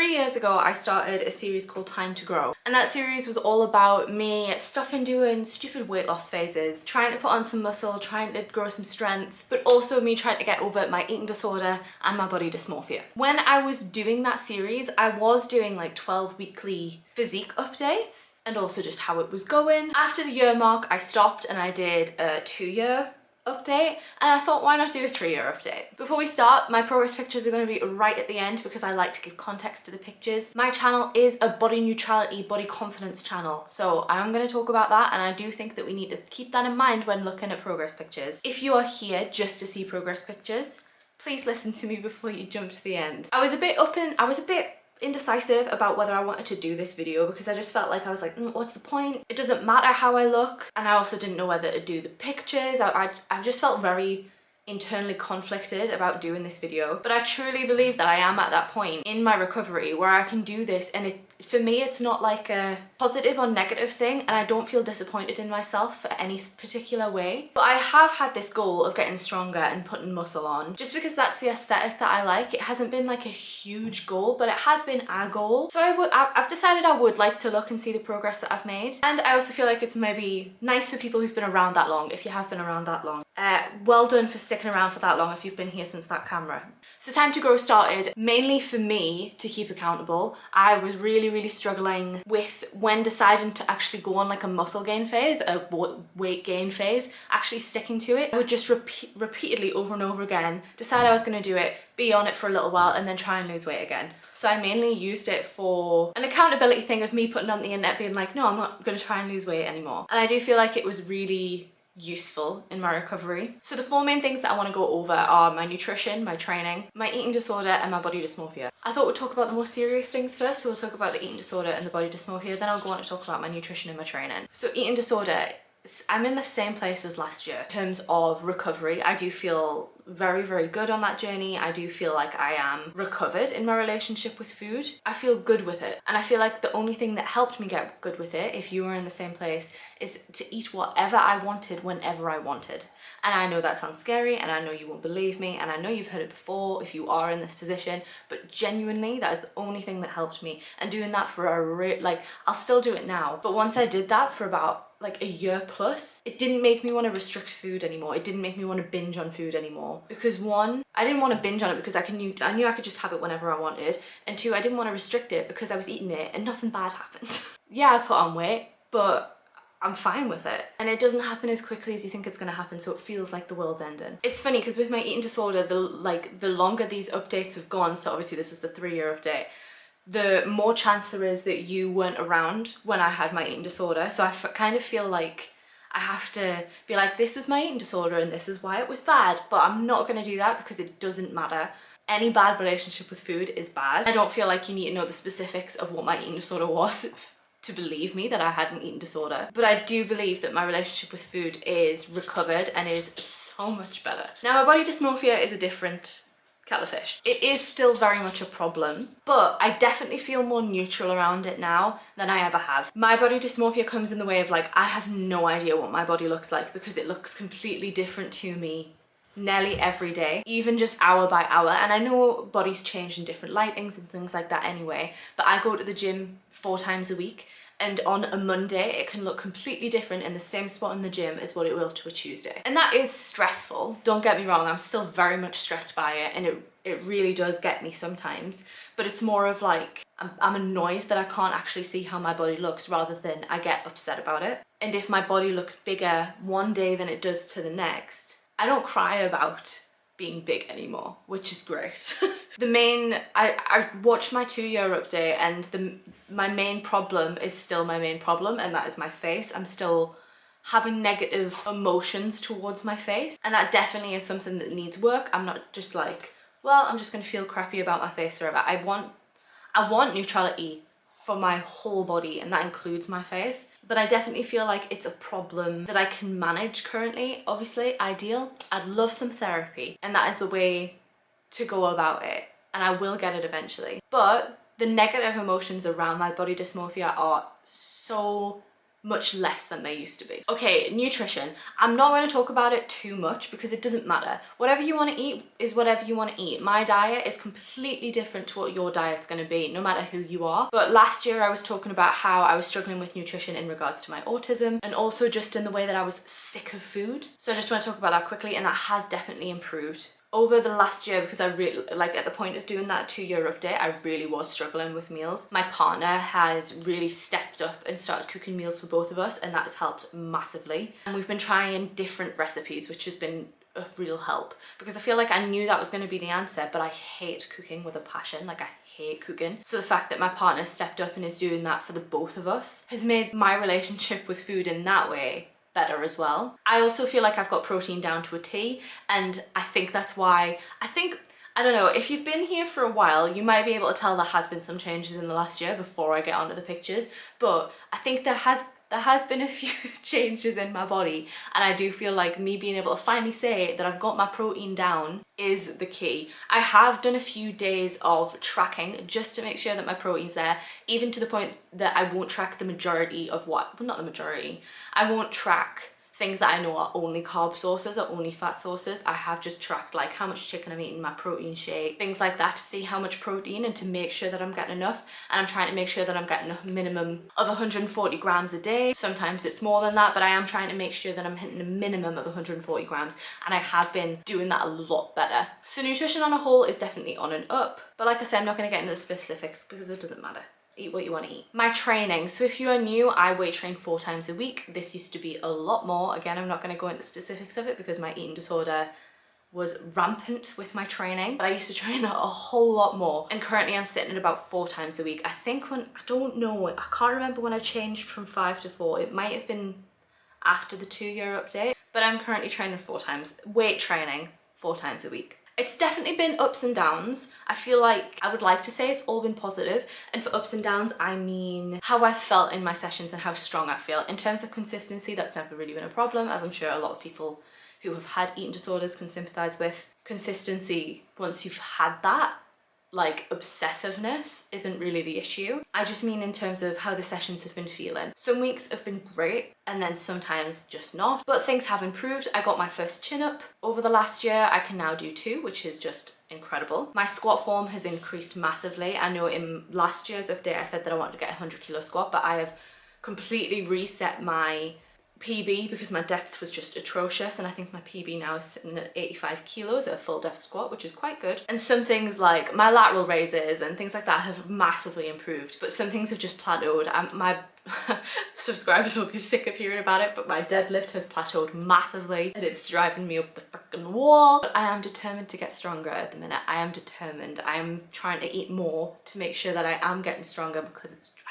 3 years ago, I started a series called Time to Grow, and that series was all about me stopping doing stupid weight loss phases, trying to put on some muscle, trying to grow some strength, but also me trying to get over my eating disorder and my body dysmorphia. When I was doing that series, I was doing like 12 weekly physique updates and also just how it was going. After the year mark, I stopped and I did a 2-year update, and I thought, why not do a 3-year update? Before we start, my progress pictures are going to be right at the end because I like to give context to the pictures. My channel is a body neutrality, body confidence channel, so I'm going to talk about that, and I do think that we need to keep that in mind when looking at progress pictures. If you are here just to see progress pictures, please listen to me before you jump to the end. I was a bit indecisive about whether I wanted to do this video because I just felt like I was like, what's the point? It doesn't matter how I look. And I also didn't know whether to do the pictures. I just felt very internally conflicted about doing this video, but I truly believe that I am at that point in my recovery where I can do this, and for me it's not like a positive or negative thing, and I don't feel disappointed in myself for any particular way. But I have had this goal of getting stronger and putting muscle on just because that's the aesthetic that I like. It hasn't been like a huge goal, but it has been a goal. So I've decided I would like to look and see the progress that I've made, and I also feel like it's maybe nice for people who've been around that long, if you have been around that long. Well done for sticking around for that long if you've been here since that camera. So Time to Grow started mainly for me to keep accountable. I was really struggling with when deciding to actually go on like a muscle gain phase, a weight gain phase, actually sticking to it. I would just repeatedly over and over again decide I was going to do it, be on it for a little while, and then try and lose weight again. So I mainly used it for an accountability thing of me putting on the internet being like, no, I'm not going to try and lose weight anymore. And I do feel like it was really useful in my recovery. So the 4 main things that I want to go over are my nutrition, my training, my eating disorder, and my body dysmorphia. I thought we'd talk about the more serious things first, so we'll talk about the eating disorder and the body dysmorphia, then I'll go on to talk about my nutrition and my training. So eating disorder, I'm in the same place as last year in terms of recovery. I do feel very good on that journey. I do feel like I am recovered in my relationship with food. I feel good with it, and I feel like the only thing that helped me get good with it, if you were in the same place, is to eat whatever I wanted whenever I wanted. And I know that sounds scary, and I know you won't believe me, and I know you've heard it before if you are in this position, but genuinely that is the only thing that helped me. And doing that for I'll still do it now, but once I did that for about like a year plus, it didn't make me want to restrict food anymore. It didn't make me want to binge on food anymore, because 1, I didn't want to binge on it because I knew I could just have it whenever I wanted, and 2, I didn't want to restrict it because I was eating it and nothing bad happened. Yeah, I put on weight, but I'm fine with it, and it doesn't happen as quickly as you think it's going to happen, so it feels like the world's ending. It's funny because with my eating disorder, the longer these updates have gone, so obviously this is the 3-year update, the more chance there is that you weren't around when I had my eating disorder. So I kind of feel like I have to be like, this was my eating disorder and this is why it was bad, but I'm not going to do that because it doesn't matter. Any bad relationship with food is bad. I don't feel like you need to know the specifics of what my eating disorder was to believe me that I had an eating disorder, but I do believe that my relationship with food is recovered and is so much better. Now, my body dysmorphia is a different kettle of fish. It is still very much a problem, but I definitely feel more neutral around it now than I ever have. My body dysmorphia comes in the way of like, I have no idea what my body looks like because it looks completely different to me nearly every day, even just hour by hour. And I know bodies change in different lightings and things like that anyway, but I go to the gym 4 times a week, and on a Monday it can look completely different in the same spot in the gym as what it will to a Tuesday. And that is stressful, don't get me wrong, I'm still very much stressed by it, and it really does get me sometimes, but it's more of like, I'm annoyed that I can't actually see how my body looks rather than I get upset about it. And if my body looks bigger one day than it does to the next, I don't cry about being big anymore, which is great. I watched my 2-year update, and my main problem is still my main problem, and that is my face. I'm still having negative emotions towards my face, and that definitely is something that needs work. I'm not just like, well, I'm just gonna feel crappy about my face forever. I want neutrality for my whole body, and that includes my face, but I definitely feel like it's a problem that I can manage currently. Obviously, ideal, I'd love some therapy, and that is the way to go about it, and I will get it eventually. But the negative emotions around my body dysmorphia are so much less than they used to be. Okay, nutrition. I'm not going to talk about it too much because it doesn't matter. Whatever you want to eat is whatever you want to eat. My diet is completely different to what your diet's going to be, no matter who you are. But last year I was talking about how I was struggling with nutrition in regards to my autism, and also just in the way that I was sick of food. So I just want to talk about that quickly, and that has definitely improved over the last year, because I really, like, at the point of doing that 2-year update, I really was struggling with meals. My partner has really stepped up and started cooking meals for both of us, and that has helped massively. And we've been trying different recipes, which has been a real help, because I feel like I knew that was going to be the answer, but I hate cooking with a passion. Like, I hate cooking. So the fact that my partner stepped up and is doing that for the both of us has made my relationship with food in that way better as well. I also feel like I've got protein down to a T, and I think that's why, I don't know, if you've been here for a while, you might be able to tell there has been some changes in the last year before I get onto the pictures, but I think there has been a few changes in my body, and I do feel like me being able to finally say that I've got my protein down is the key. I have done a few days of tracking just to make sure that my protein's there, even to the point that I won't track the majority of well, not the majority, I won't track things that I know are only carb sources or only fat sources. I have just tracked like how much chicken I'm eating, my protein shake, things like that, to see how much protein and to make sure that I'm getting enough. And I'm trying to make sure that I'm getting a minimum of 140 grams a day. Sometimes it's more than that, but I am trying to make sure that I'm hitting a minimum of 140 grams, and I have been doing that a lot better. So nutrition on a whole is definitely on and up, but like I said, I'm not going to get into the specifics because it doesn't matter. Eat what you want to eat. My training. So if you are new, I weight train 4 times a week. This used to be a lot more. Again, I'm not going to go into the specifics of it because my eating disorder was rampant with my training, but I used to train a whole lot more, and currently I'm sitting at about 4 times a week. I think I can't remember when I changed from 5 to 4. It might have been after the 2-year update, but I'm currently training 4 times, weight training 4 times a week. It's definitely been ups and downs. I feel like I would like to say it's all been positive, and for ups and downs I mean how I felt in my sessions and how strong I feel. In terms of consistency, that's never really been a problem, as I'm sure a lot of people who have had eating disorders can sympathize with. Consistency, once you've had that, like, obsessiveness isn't really the issue. I just mean in terms of how the sessions have been feeling. Some weeks have been great, and then sometimes just not, but things have improved. I got my first chin up over the last year. I can now do 2, which is just incredible. My squat form has increased massively. I know in last year's update I said that I wanted to get a 100-kilo squat, but I have completely reset my PB because my depth was just atrocious, and I think my PB now is sitting at 85 kilos at a full depth squat, which is quite good. And some things like my lateral raises and things like that have massively improved, but some things have just plateaued. My subscribers will be sick of hearing about it, but my deadlift has plateaued massively and it's driving me up the freaking wall. But I am determined to get stronger at the minute. I am determined. I am trying to eat more to make sure that I am getting stronger because it's driving.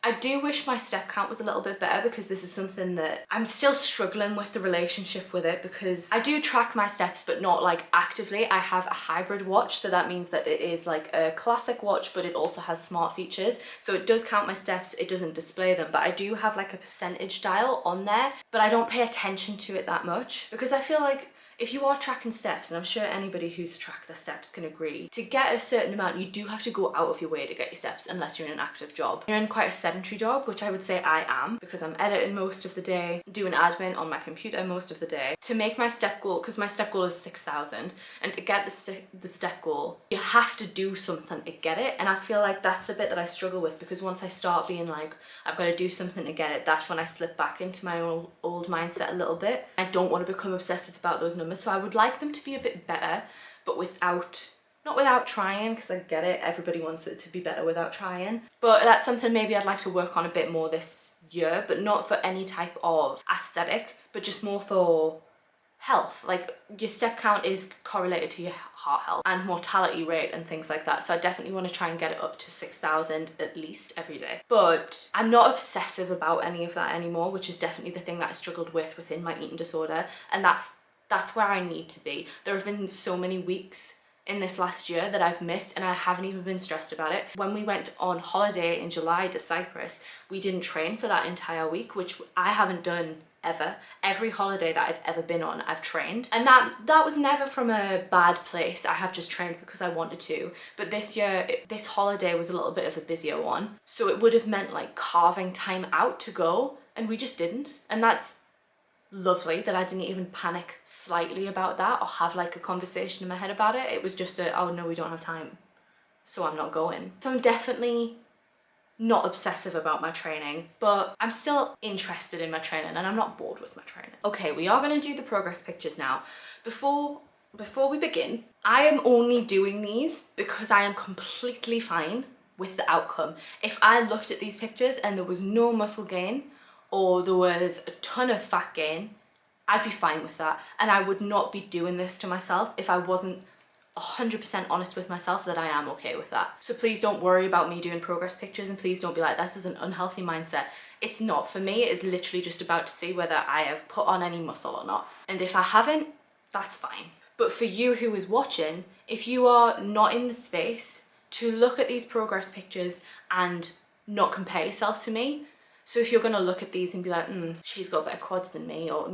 I do wish my step count was a little bit better, because this is something that I'm still struggling with the relationship with it, because I do track my steps but not like actively. I have a hybrid watch, so that means that it is like a classic watch but it also has smart features, so it does count my steps, it doesn't display them, but I do have like a percentage dial on there, but I don't pay attention to it that much, because I feel like if you are tracking steps, and I'm sure anybody who's tracked their steps can agree, to get a certain amount, you do have to go out of your way to get your steps, unless you're in an active job. You're in quite a sedentary job, which I would say I am, because I'm editing most of the day, doing admin on my computer most of the day. To make my step goal, because my step goal is 6,000, and to get the step goal, you have to do something to get it, and I feel like that's the bit that I struggle with, because once I start being like, I've got to do something to get it, that's when I slip back into my old mindset a little bit. I don't want to become obsessive about those numbers. So I would like them to be a bit better, but not without trying, because I get it, everybody wants it to be better without trying. But that's something maybe I'd like to work on a bit more this year, but not for any type of aesthetic, but just more for health. Like, your step count is correlated to your heart health and mortality rate and things like that, so I definitely want to try and get it up to 6,000 at least every day. But I'm not obsessive about any of that anymore, which is definitely the thing that I struggled with within my eating disorder, and that's where I need to be. There have been so many weeks in this last year that I've missed, and I haven't even been stressed about it. When we went on holiday in July to Cyprus, we didn't train for that entire week, which I haven't done ever. Every holiday that I've ever been on, I've trained. And that was never from a bad place. I have just trained because I wanted to. But this year, this holiday was a little bit of a busier one. So it would have meant like carving time out to go, and we just didn't. And that's lovely that I didn't even panic slightly about that or have like a conversation in my head about it. It was just oh no, we don't have time, so I'm not going. So I'm definitely not obsessive about my training, but I'm still interested in my training and I'm not bored with my training. Okay, we are going to do the progress pictures now. Before we begin, I am only doing these because I am completely fine with the outcome. If I looked at these pictures and there was no muscle gain or there was a ton of fat gain, I'd be fine with that. And I would not be doing this to myself if I wasn't 100% honest with myself that I am okay with that. So please don't worry about me doing progress pictures, and please don't be like, this is an unhealthy mindset. It's not. For me, it is literally just about to see whether I have put on any muscle or not. And if I haven't, that's fine. But for you who is watching, if you are not in the space to look at these progress pictures and not compare yourself to me, so if you're gonna look at these and be like, she's got better quads than me, or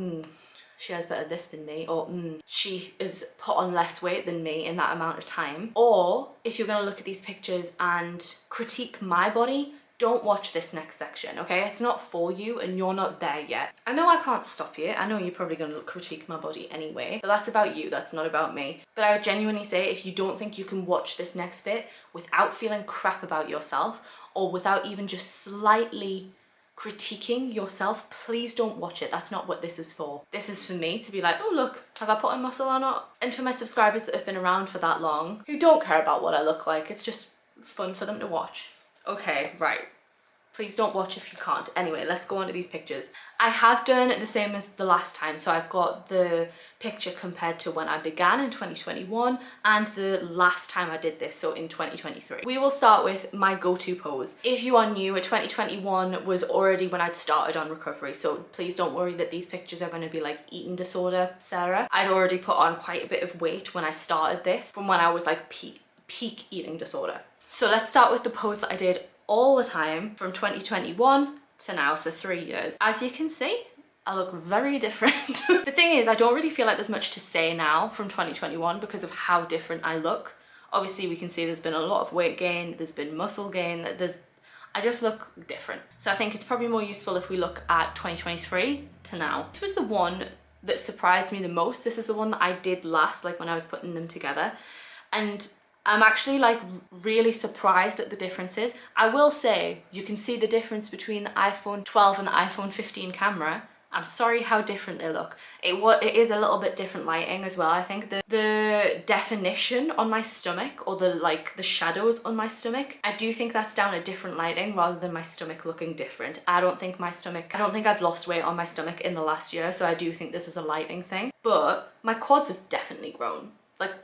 she has better this than me, or she has put on less weight than me in that amount of time. Or if you're gonna look at these pictures and critique my body, don't watch this next section, okay? It's not for you and you're not there yet. I know I can't stop you. I know you're probably gonna critique my body anyway, but that's about you, that's not about me. But I would genuinely say, if you don't think you can watch this next bit without feeling crap about yourself, or without even just slightly critiquing yourself, please don't watch it. That's not what this is for. This is for me to be like, oh look, have I put on muscle or not? And for my subscribers that have been around for that long, who don't care about what I look like, it's just fun for them to watch. Okay, right. Please don't watch if you can't. Anyway, let's go on to these pictures. I have done the same as the last time. So I've got the picture compared to when I began in 2021 and the last time I did this, so in 2023. We will start with my go-to pose. If you are new, 2021 was already when I'd started on recovery. So please don't worry that these pictures are going to be like eating disorder Sarah. I'd already put on quite a bit of weight when I started this, from when I was like peak eating disorder. So let's start with the pose that I did all the time from 2021 to now, so 3 years. As you can see, I look very different. The thing is, I don't really feel like there's much to say now from 2021 because of how different I look. Obviously, we can see there's been a lot of weight gain, there's been muscle gain, I just look different. So I think it's probably more useful if we look at 2023 to now. This was the one that surprised me the most. This is the one that I did last, like when I was putting them together. And I'm actually like really surprised at the differences. I will say you can see the difference between the iPhone 12 and the iPhone 15 camera. I'm sorry how different they look. It is a little bit different lighting as well. I think the definition on my stomach, or the shadows on my stomach, I do think that's down a different lighting rather than my stomach looking different. I don't think I've lost weight on my stomach in the last year, so I do think this is a lighting thing. But my quads have definitely grown. Like,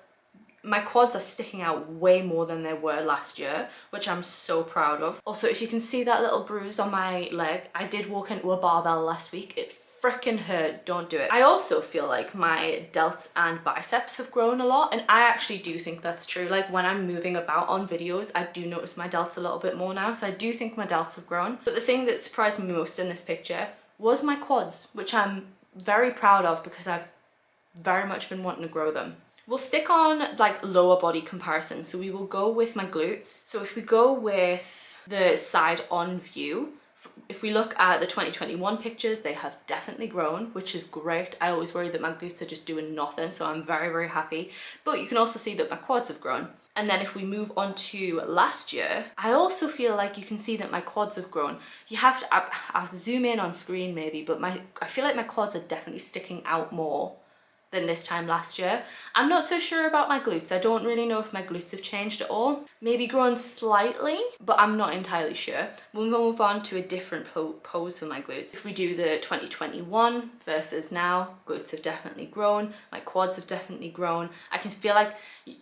my quads are sticking out way more than they were last year, which I'm so proud of. Also, if you can see that little bruise on my leg, I did walk into a barbell last week. It freaking hurt. Don't do it. I also feel like my delts and biceps have grown a lot, and I actually do think that's true. Like when I'm moving about on videos, I do notice my delts a little bit more now, so I do think my delts have grown. But the thing that surprised me most in this picture was my quads, which I'm very proud of because I've very much been wanting to grow them. We'll stick on like lower body comparisons. So we will go with my glutes. So if we go with the side on view, if we look at the 2021 pictures, they have definitely grown, which is great. I always worry that my glutes are just doing nothing, so I'm very, very happy. But you can also see that my quads have grown. And then if we move on to last year, I also feel like you can see that my quads have grown. You have to, I'll zoom in on screen maybe, but I feel like my quads are definitely sticking out more than this time last year. I'm not so sure about my glutes. I don't really know if my glutes have changed at all. Maybe grown slightly, but I'm not entirely sure. We'll move on to a different pose for my glutes. If we do the 2021 versus now, glutes have definitely grown. My quads have definitely grown. I can feel like,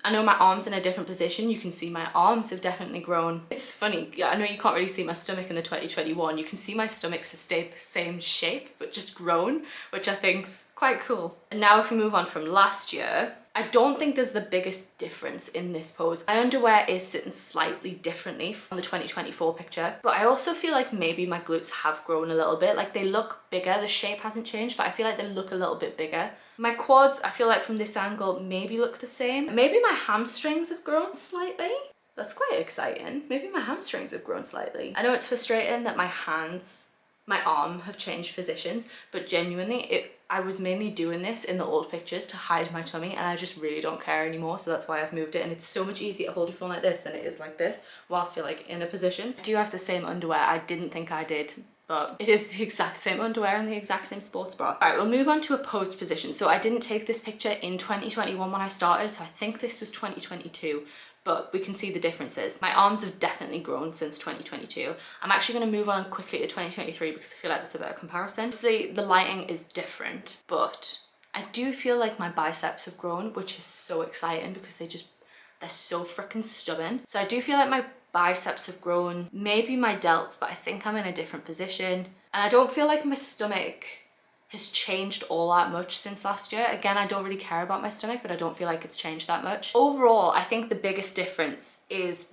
I know my arms in a different position. You can see my arms have definitely grown. It's funny. Yeah, I know you can't really see my stomach in the 2021. You can see my stomach has stayed the same shape, but just grown, which I think's quite cool. And now if we move on from last year, I don't think there's the biggest difference in this pose. My underwear is sitting slightly differently from the 2024 picture, but I also feel like maybe my glutes have grown a little bit. Like they look bigger, the shape hasn't changed, but I feel like they look a little bit bigger. My quads, I feel like from this angle, maybe look the same. Maybe my hamstrings have grown slightly. That's quite exciting. Maybe my hamstrings have grown slightly. I know it's frustrating that my hands, my arm have changed positions, but genuinely I was mainly doing this in the old pictures to hide my tummy, and I just really don't care anymore, so that's why I've moved it. And it's so much easier to hold your phone like this than it is like this whilst you're like in a position. I do have the same underwear. I didn't think I did, but it is the exact same underwear and the exact same sports bra. All right, we'll move on to a posed position. So I didn't take this picture in 2021 when I started, so I think this was 2022. But we can see the differences. My arms have definitely grown since 2022. I'm actually gonna move on quickly to 2023 because I feel like that's a better comparison. The lighting is different, but I do feel like my biceps have grown, which is so exciting because they're so freaking stubborn. So I do feel like my biceps have grown, maybe my delts, but I think I'm in a different position. And I don't feel like my stomach has changed all that much since last year. Again, I don't really care about my stomach, but I don't feel like it's changed that much. Overall, I think the biggest difference is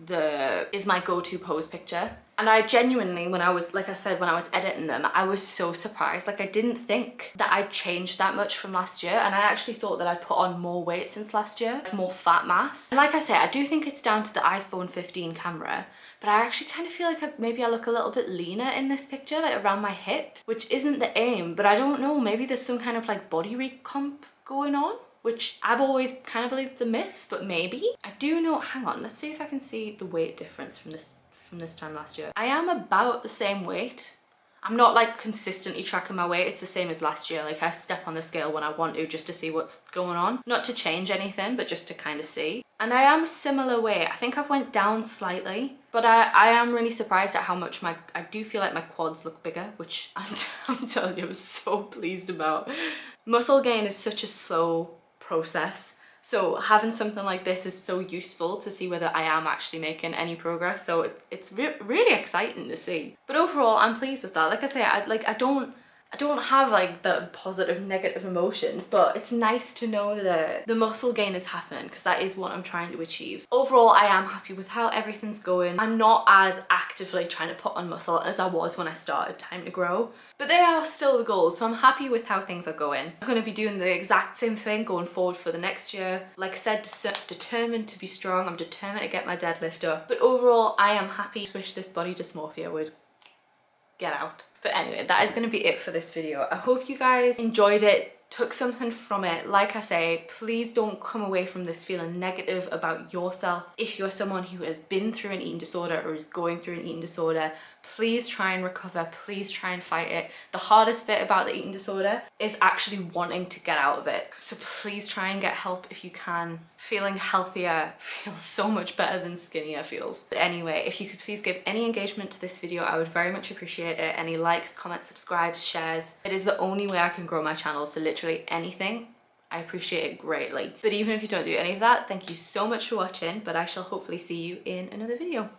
my go-to pose picture. And I genuinely, when I was editing them, I was so surprised. Like I didn't think that I'd changed that much from last year. And I actually thought that I'd put on more weight since last year, more fat mass. And like I say, I do think it's down to the iPhone 15 camera, but I actually kind of feel like maybe I look a little bit leaner in this picture, like around my hips, which isn't the aim, but I don't know, maybe there's some kind of like body recomp going on, which I've always kind of believed is a myth, but maybe. I do know, hang on, let's see if I can see the weight difference from this time last year. I am about the same weight. I'm not like consistently tracking my weight. It's the same as last year. Like I step on the scale when I want to just to see what's going on. Not to change anything, but just to kind of see. And I am a similar weight. I think I've went down slightly, but I am really surprised at how much I do feel like my quads look bigger, which I'm telling you, I'm so pleased about. Muscle gain is such a slow process. So having something like this is so useful to see whether I am actually making any progress. So it's really exciting to see. But overall, I'm pleased with that. Like I say, I don't have like the positive, negative emotions, but it's nice to know that the muscle gain is happening because that is what I'm trying to achieve. Overall, I am happy with how everything's going. I'm not as actively trying to put on muscle as I was when I started Time to Grow, but they are still the goals, so I'm happy with how things are going. I'm going to be doing the exact same thing going forward for the next year. Like I said, determined to be strong. I'm determined to get my deadlift up, but overall, I am happy. I wish this body dysmorphia would get out. But anyway, that is going to be it for this video. I hope you guys enjoyed it, took something from it. Like I say, please don't come away from this feeling negative about yourself. If you're someone who has been through an eating disorder or is going through an eating disorder, please try and recover, please try and fight it. The hardest bit about the eating disorder is actually wanting to get out of it. So please try and get help if you can. Feeling healthier feels so much better than skinnier feels. But anyway, if you could please give any engagement to this video, I would very much appreciate it. Any likes, comments, subscribes, shares. It is the only way I can grow my channel, so literally anything. I appreciate it greatly. But even if you don't do any of that, thank you so much for watching, but I shall hopefully see you in another video.